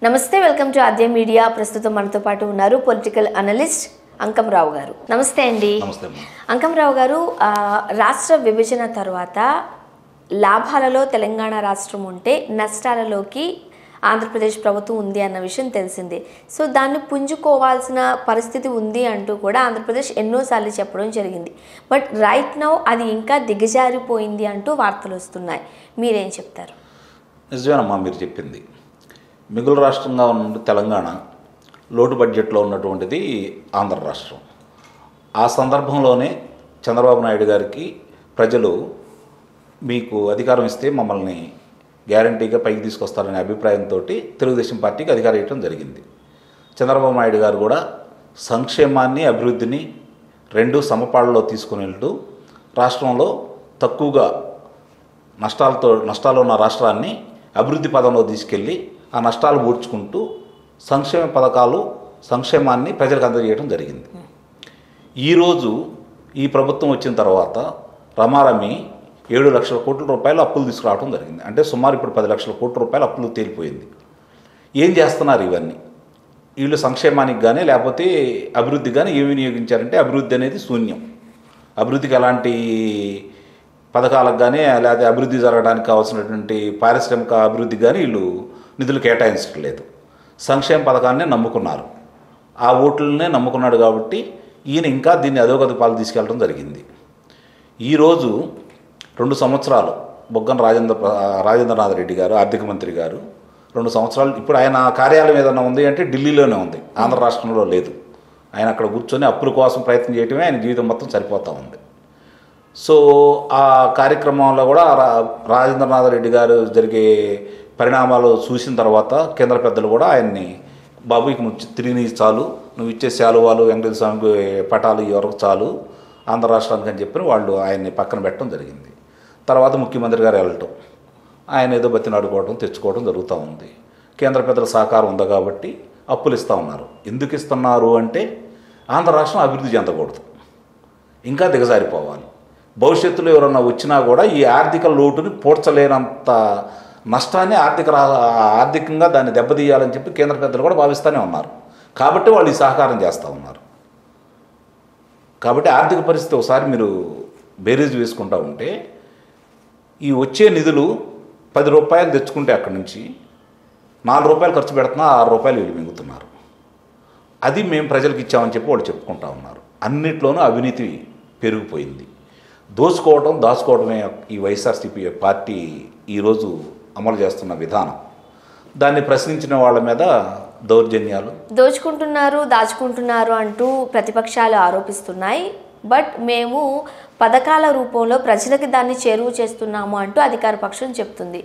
నమస్తే, welcome to Aadya media. ప్రస్తుతం మనతో పాటు ఉన్నారు పొలిటికల్ అనలిస్ట్ అంకంరావు గారు. నమస్తే అండి. అంకంరావు గారు, రాష్ట్ర విభజన తర్వాత లాభాలలో తెలంగాణ రాష్ట్రం ఉంటే నష్టాలలోకి ఆంధ్రప్రదేశ్ ప్రభుత్వం ఉంది అన్న విషయం తెలిసిందే. సో దాన్ని పుంజుకోవాల్సిన పరిస్థితి ఉంది అంటూ కూడా ఆంధ్రప్రదేశ్ ఎన్నోసార్లు చెప్పడం జరిగింది. బట్ రైట్ నౌ అది ఇంకా దిగజారిపోయింది అంటూ వార్తలు వస్తున్నాయి. మీరేం చెప్తారు? నిజమేనమ్మా మీరు చెప్పింది. మిగులు రాష్ట్రంగా ఉన్న తెలంగాణ, లోటు బడ్జెట్లో ఉన్నటువంటిది ఆంధ్ర రాష్ట్రం. ఆ సందర్భంలోనే చంద్రబాబు నాయుడు గారికి ప్రజలు మీకు అధికారం ఇస్తే మమ్మల్ని గ్యారంటీగా పైకి తీసుకొస్తారనే అభిప్రాయంతో తెలుగుదేశం పార్టీకి అధికారం ఇవ్వడం జరిగింది. చంద్రబాబు నాయుడు గారు కూడా సంక్షేమాన్ని, అభివృద్ధిని రెండు సమపాళ్ళలో తీసుకుని వెళ్తూ రాష్ట్రంలో తక్కువగా నష్టాలు ఉన్న రాష్ట్రాన్ని అభివృద్ధి పదంలో తీసుకెళ్ళి ఆ నష్టాలు పూడ్చుకుంటూ సంక్షేమ పథకాలు, సంక్షేమాన్ని ప్రజలకు అందజేయడం జరిగింది. ఈరోజు ఈ ప్రభుత్వం వచ్చిన తర్వాత రమారమి 7 లక్షల కోట్ల రూపాయలు అప్పులు తీసుకురావడం జరిగింది. అంటే సుమారు ఇప్పుడు 10 లక్షల కోట్ల రూపాయలు అప్పులు తేలిపోయింది. ఏం చేస్తున్నారు ఇవన్నీ? వీళ్ళు సంక్షేమానికి కానీ లేకపోతే అభివృద్ధి కానీ ఏమి వినియోగించారంటే అభివృద్ధి అనేది శూన్యం. అభివృద్ధికి ఎలాంటి పథకాలకు కానీ లేకపోతే అభివృద్ధి జరగడానికి కావాల్సినటువంటి పారిశ్రామిక అభివృద్ధి కానీ వీళ్ళు నిధులు కేటాయించట్లేదు. సంక్షేమ పథకాన్ని నమ్ముకున్నారు. ఆ ఓట్లనే నమ్ముకున్నాడు కాబట్టి ఈయన ఇంకా దీన్ని అధోగతి పాలు తీసుకెళ్ళడం జరిగింది. ఈరోజు 2 సంవత్సరాలు బొగ్గన రాజేంద్రనాథ్ రెడ్డి గారు, ఆర్థిక మంత్రి గారు 2 సంవత్సరాలు, ఇప్పుడు ఆయన కార్యాలయం ఏదైనా ఉంది అంటే ఢిల్లీలోనే ఉంది, ఆంధ్ర రాష్ట్రంలో లేదు. ఆయన అక్కడ కూర్చొని అప్పుల కోసం ప్రయత్నం చేయటమే ఆయన జీవితం మొత్తం సరిపోతూ ఉంది. సో ఆ కార్యక్రమంలో కూడా రాజేంద్రనాథ్ రెడ్డి గారు జరిగే పరిణామాలు చూసిన తర్వాత కేంద్ర పెద్దలు కూడా ఆయన్ని, బాబు ఇక నువ్వు తిరిగి చాలు, నువ్వు ఇచ్చే శాలువాలు, వెంకటేశ్వర స్వామి పటాలు ఎవరికి చాలు ఆంధ్ర రాష్ట్రానికి అని చెప్పి వాళ్ళు ఆయన్ని పక్కన పెట్టడం జరిగింది. తర్వాత ముఖ్యమంత్రి గారు వెళ్ళటం, ఆయన ఏదో బతినాడుకోవడం తెచ్చుకోవడం జరుగుతూ ఉంది. కేంద్ర పెద్దల సహకారం ఉంది కాబట్టి అప్పులు ఇస్తూ ఉన్నారు. ఎందుకు ఇస్తున్నారు అంటే ఆంధ్ర రాష్ట్రం అభివృద్ధి చెందకూడదు, ఇంకా దిగజారిపోవాలి. భవిష్యత్తులో ఎవరన్నా వచ్చినా కూడా ఈ ఆర్థిక లోటుని పూడ్చలేనంత నష్టాన్ని ఆర్థికంగా దాన్ని దెబ్బతీయాలని చెప్పి కేంద్ర పెద్దలు కూడా భావిస్తూనే ఉన్నారు. కాబట్టి వాళ్ళు ఈ సహకారం చేస్తూ ఉన్నారు. కాబట్టి ఆర్థిక పరిస్థితి ఒకసారి మీరు బేరీజ్ వేసుకుంటూ ఉంటే ఈ వచ్చే నిధులు 10 రూపాయలు తెచ్చుకుంటే అక్కడి నుంచి 4 రూపాయలు ఖర్చు పెడుతున్నా 6 రూపాయలు వీళ్ళు మింగుతున్నారు. అది మేము ప్రజలకు ఇచ్చామని చెప్పి వాళ్ళు చెప్పుకుంటూ ఉన్నారు. అన్నిట్లోనూ అవినీతి పెరిగిపోయింది. దోచుకోవడం, దాచుకోవడమే ఈ వైఎస్ఆర్సీపీ పార్టీ ఈరోజు అమలు చేస్తున్న విధానం. దాన్ని ప్రశ్నించిన వాళ్ళ మీద దౌర్జన్యాలు, దోచుకుంటున్నారు, దాచుకుంటున్నారు అంటూ ప్రతిపక్షాలు ఆరోపిస్తున్నాయి. బట్ మేము పథకాల రూపంలో ప్రజలకి దాన్ని చేరువ చేస్తున్నాము అంటూ అధికార పక్షం చెప్తుంది.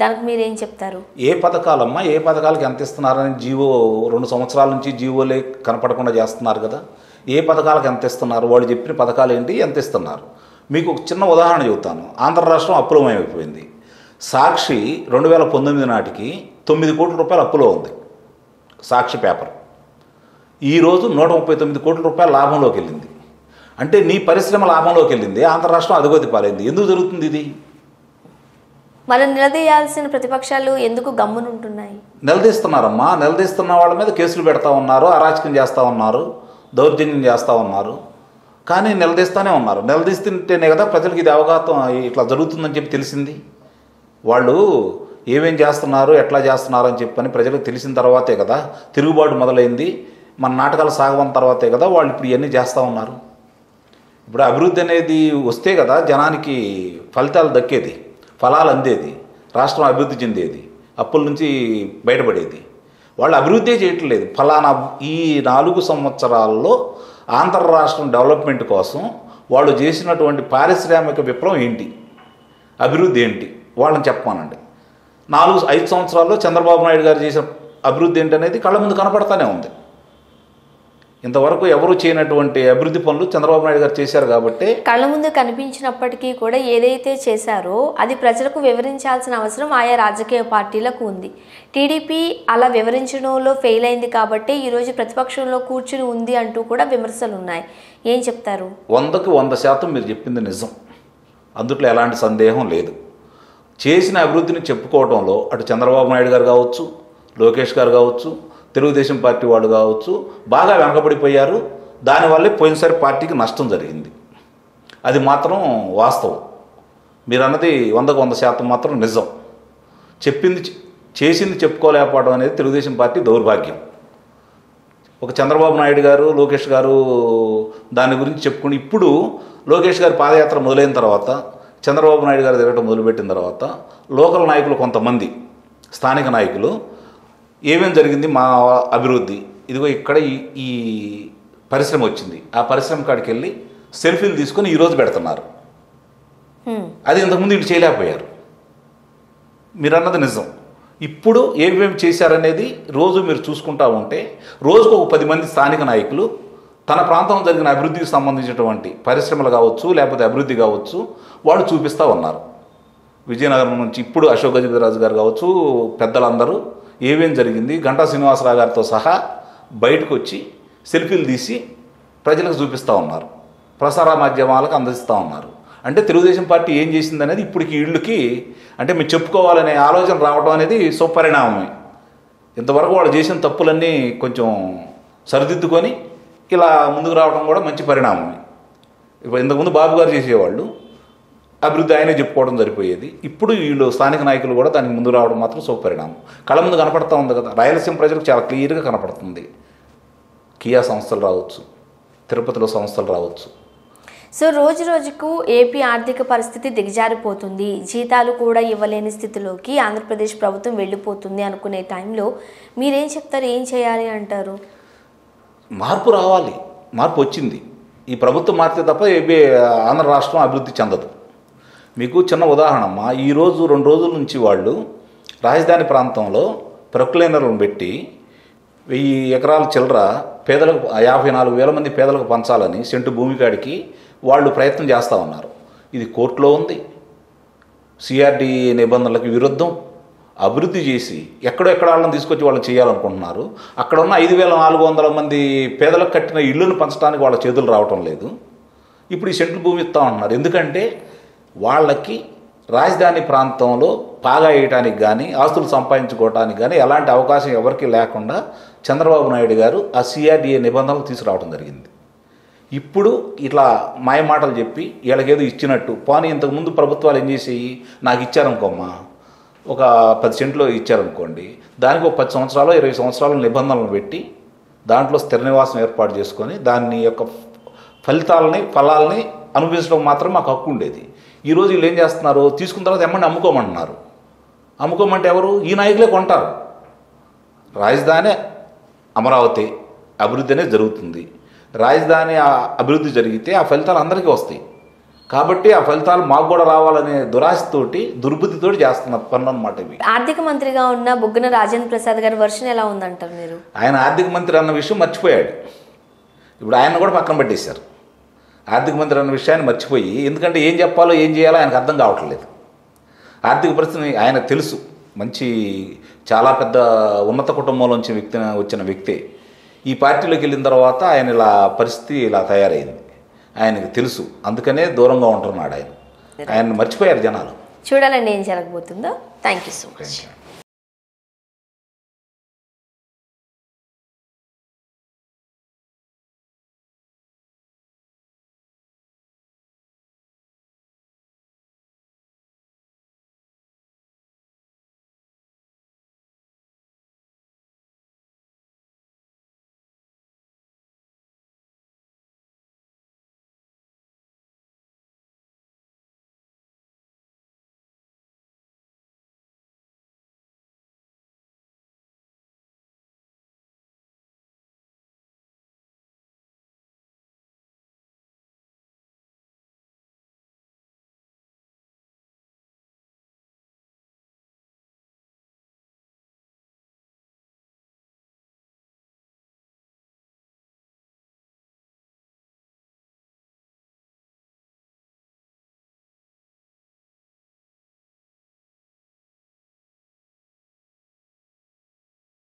దానికి మీరేం చెప్తారు? ఏ పథకాలమ్మా, ఏ పథకాలకి ఎంత ఇస్తున్నారని జీవో 2 సంవత్సరాల నుంచి జీవోలే కనపడకుండా చేస్తున్నారు కదా. ఏ పథకాలకు ఎంత ఇస్తున్నారు, వాళ్ళు చెప్పిన పథకాలు ఏంటి, ఎంత ఇస్తున్నారు? మీకు ఒక చిన్న ఉదాహరణ చెబుతాను. ఆంధ్ర రాష్ట్రం అప్పులమయమైపోయింది. సాక్షి 2019 నాటికి 9 కోట్ల రూపాయలు అప్పులో ఉంది, సాక్షి పేపర్. ఈరోజు 139 కోట్ల రూపాయల లాభంలోకి వెళ్ళింది. అంటే నీ పరిశ్రమ లాభంలోకి వెళ్ళింది, ఆంధ్ర రాష్ట్రం అధోగతి పాలైంది. ఎందుకు జరుగుతుంది ఇది? మనం నిలదీయాల్సిన ప్రతిపక్షాలు ఎందుకు గమ్మునుంటున్నాయి? నిలదీస్తున్నారమ్మా. నిలదీస్తున్న వాళ్ళ మీద కేసులు పెడతా ఉన్నారు, అరాచకం చేస్తూ ఉన్నారు, దౌర్జన్యం చేస్తూ ఉన్నారు. కానీ నిలదీస్తూనే ఉన్నారు. నిలదీస్తుంటేనే కదా ప్రజలకు ఇది అవగాహన, ఇట్లా జరుగుతుందని చెప్పి తెలిసింది. వాళ్ళు ఏమేం చేస్తున్నారు, ఎట్లా చేస్తున్నారు అని చెప్పని ప్రజలకు తెలిసిన తర్వాతే కదా తిరుగుబాటు మొదలైంది. మన నాటకాలు సాగవన్న తర్వాతే కదా వాళ్ళు ఇప్పుడు ఇవన్నీ చేస్తూ ఉన్నారు. ఇప్పుడు అభివృద్ధి అనేది వస్తే కదా జనానికి ఫలితాలు దక్కేది, ఫలాలు అందేది, రాష్ట్రం అభివృద్ధి చెందేది, అప్పుల నుంచి బయటపడేది. వాళ్ళు అభివృద్ధి చేయట్లేదు. ఫలానా ఈ 4 సంవత్సరాల్లో ఆంధ్ర రాష్ట్రం డెవలప్మెంట్ కోసం వాళ్ళు చేసినటువంటి పారిశ్రామిక విప్లవం ఏంటి, అభివృద్ధి ఏంటి వాళ్ళని చెప్పమానండి. 4-5 సంవత్సరాల్లో చంద్రబాబు నాయుడు గారు చేసిన అభివృద్ధి ఏంటనేది కళ్ళ ముందు కనపడతానే ఉంది. ఇంతవరకు ఎవరు చేయనటువంటి అభివృద్ధి పనులు చంద్రబాబు నాయుడు గారు చేశారు కాబట్టి కళ్ళ ముందు కనిపించినప్పటికీ కూడా ఏదైతే చేశారో అది ప్రజలకు వివరించాల్సిన అవసరం ఆయా రాజకీయ పార్టీలకు ఉంది. టీడీపీ అలా వివరించడంలో ఫెయిల్ అయింది కాబట్టి ఈరోజు ప్రతిపక్షంలో కూర్చుని ఉంది అంటూ కూడా విమర్శలు ఉన్నాయి. ఏం చెప్తారు? 100కి 100% మీరు చెప్పింది నిజం, అందుట్లో ఎలాంటి సందేహం లేదు. చేసిన అభివృద్ధిని చెప్పుకోవడంలో అటు చంద్రబాబు నాయుడు గారు కావచ్చు, లోకేష్ గారు కావచ్చు, తెలుగుదేశం పార్టీ వాళ్ళు కావచ్చు బాగా వెనకబడిపోయారు. దానివల్లే పోయినసారి పార్టీకి నష్టం జరిగింది. అది మాత్రం వాస్తవం. మీరు అన్నది 100% మాత్రం నిజం. చెప్పింది చేసింది చెప్పుకోలేకపోవడం అనేది తెలుగుదేశం పార్టీ దౌర్భాగ్యం. ఒక చంద్రబాబు నాయుడు గారు, లోకేష్ గారు దాని గురించి చెప్పుకుని, ఇప్పుడు లోకేష్ గారి పాదయాత్ర మొదలైన తర్వాత, చంద్రబాబు నాయుడు గారు తిరగడం మొదలుపెట్టిన తర్వాత లోకల్ నాయకులు కొంతమంది, స్థానిక నాయకులు ఏమేం జరిగింది మా అభివృద్ధి, ఇదిగో ఇక్కడ ఈ పరిశ్రమ వచ్చింది, ఆ పరిశ్రమ కాడికి వెళ్ళి సెల్ఫీలు తీసుకొని ఈరోజు పెడుతున్నారు. అది ఇంతకుముందు వీళ్ళు చేయలేకపోయారు. మీరు అన్నది నిజం. ఇప్పుడు ఏమేమి చేశారనేది రోజు మీరు చూసుకుంటా ఉంటే రోజుకు ఒక 10 మంది స్థానిక నాయకులు తన ప్రాంతంలో జరిగిన అభివృద్ధికి సంబంధించినటువంటి పరిశ్రమలు కావచ్చు, లేకపోతే అభివృద్ధి కావచ్చు, వాళ్ళు చూపిస్తూ ఉన్నారు. విజయనగరం నుంచి ఇప్పుడు అశోక్ గజపతిరాజు గారు కావచ్చు, పెద్దలందరూ ఏమేం జరిగింది గంటా శ్రీనివాసరావు గారితో సహా బయటకు వచ్చి సెల్ఫీలు తీసి ప్రజలకు చూపిస్తూ ఉన్నారు, ప్రసార మాధ్యమాలకు అందిస్తూ ఉన్నారు. అంటే తెలుగుదేశం పార్టీ ఏం చేసింది అనేది ఇప్పటికి వీళ్ళకి అంటే మేము చెప్పుకోవాలనే ఆలోచన రావడం అనేది సుపరిణామమే. ఇంతవరకు వాళ్ళు చేసిన తప్పులన్నీ కొంచెం సరిదిద్దుకొని ఇలా ముందుకు రావడం కూడా మంచి పరిణామమే. ఇప్పుడు ఇంతకుముందు బాబు గారు చేసేవాళ్ళు అభివృద్ధి ఆయనే చెప్పుకోవడం సరిపోయేది. ఇప్పుడు వీళ్ళు స్థానిక నాయకులు కూడా దానికి ముందు రావడం మాత్రం సుపరిణామం. కళ్ళ ముందు కనపడతా ఉంది కదా. రాయలసీమ ప్రజలకు చాలా క్లియర్గా కనపడుతుంది. కియా సంస్థలు రావచ్చు, తిరుపతిలో సంస్థలు రావచ్చు. సో రోజు రోజుకు ఏపీ ఆర్థిక పరిస్థితి దిగజారిపోతుంది, జీతాలు కూడా ఇవ్వలేని స్థితిలోకి ఆంధ్రప్రదేశ్ ప్రభుత్వం వెళ్ళిపోతుంది అనుకునే టైంలో మీరేం చెప్తారు? ఏం చేయాలి అంటారు? మార్పు రావాలి. మార్పు వచ్చింది. ఈ ప్రభుత్వం మారితే తప్ప ఏపీ ఆంధ్ర రాష్ట్రం అభివృద్ధి చెందదు. మీకు చిన్న ఉదాహరణ అమ్మా, ఈరోజు 2 రోజుల నుంచి వాళ్ళు రాజధాని ప్రాంతంలో ప్రొక్లైనర్లను పెట్టి 1000 ఎకరాల చిల్లర పేదలకు 54,000 మంది పేదలకు పంచాలని సెంటు భూమి కాడికి వాళ్ళు ప్రయత్నం చేస్తూ ఉన్నారు. ఇది కోర్టులో ఉంది. సిఆర్డి నిబంధనలకు విరుద్ధం. అభివృద్ధి చేసి ఎక్కడెక్కడ వాళ్ళని తీసుకొచ్చి వాళ్ళని చేయాలనుకుంటున్నారు. అక్కడ ఉన్న 5,400 మంది పేదలకు కట్టిన ఇళ్ళను పంచడానికి వాళ్ళ చేతులు రావటం లేదు. ఇప్పుడు ఈ సెంటు భూమి ఇస్తా ఉంటున్నారు. ఎందుకంటే వాళ్ళకి రాజధాని ప్రాంతంలో పాగా వేయటానికి కానీ ఆస్తులు సంపాదించుకోవటానికి కానీ ఎలాంటి అవకాశం ఎవరికి లేకుండా చంద్రబాబు నాయుడు గారు ఆ సిఆర్డిఏ నిబంధనలు తీసుకురావడం జరిగింది. ఇప్పుడు ఇట్లా మాయమాటలు చెప్పి వీళ్ళకేదో ఇచ్చినట్టు పోనీ ఇంతకుముందు ప్రభుత్వాలు ఏం చేసేవి, నాకు ఇచ్చారనుకోమ్మా ఒక 10 సెంట్లు ఇచ్చారనుకోండి, దానికి ఒక 10 సంవత్సరాలు 20 సంవత్సరాల నిబంధనలు పెట్టి దాంట్లో స్థిర నివాసం ఏర్పాటు చేసుకొని దాని యొక్క ఫలాల్ని అనుభవించడం మాత్రం మాకు హక్కు ఉండేది. ఈరోజు వీళ్ళు ఏం చేస్తున్నారు, తీసుకున్న తర్వాత ఎమ్మండి అమ్ముకోమంటున్నారు. అమ్ముకోమంటే ఎవరు? ఈ నాయకులే కొంటారు. రాజధాని అమరావతి అభివృద్ధి అనేది జరుగుతుంది. రాజధాని అభివృద్ధి జరిగితే ఆ ఫలితాలు అందరికీ వస్తాయి. కాబట్టి ఆ ఫలితాలు మాకు కూడా రావాలనే దురాశతోటి దుర్బుద్ధితోటి చేస్తున్న పనులు అన్నమాట ఇవి. ఆర్థిక మంత్రిగా ఉన్న బుగ్గన రాజేంద్ర ప్రసాద్ గారి వర్షన్ ఎలా ఉందంటారు మీరు? ఆయన ఆర్థిక మంత్రి అన్న విషయం మర్చిపోయాడు. ఇప్పుడు ఆయన కూడా పక్కన పెట్టేశారు. ఆర్థిక మంత్రి అన్న విషయాన్ని మర్చిపోయి, ఎందుకంటే ఏం చెప్పాలో ఏం చేయాలో ఆయనకు అర్థం కావట్లేదు. ఆర్థిక పరిస్థితి ఆయనకు తెలుసు. మంచి చాలా పెద్ద ఉన్నత కుటుంబంలోంచి వచ్చిన వ్యక్తే. ఈ పార్టీలోకి వెళ్ళిన తర్వాత ఆయన ఇలా పరిస్థితి ఇలా తయారైంది ఆయనకు తెలుసు. అందుకనే దూరంగా ఉంటున్నాడు ఆయన. ఆయన మర్చిపోయారు జనాలు. చూడాలండి ఏం జరగబోతుందో. Thank you so much.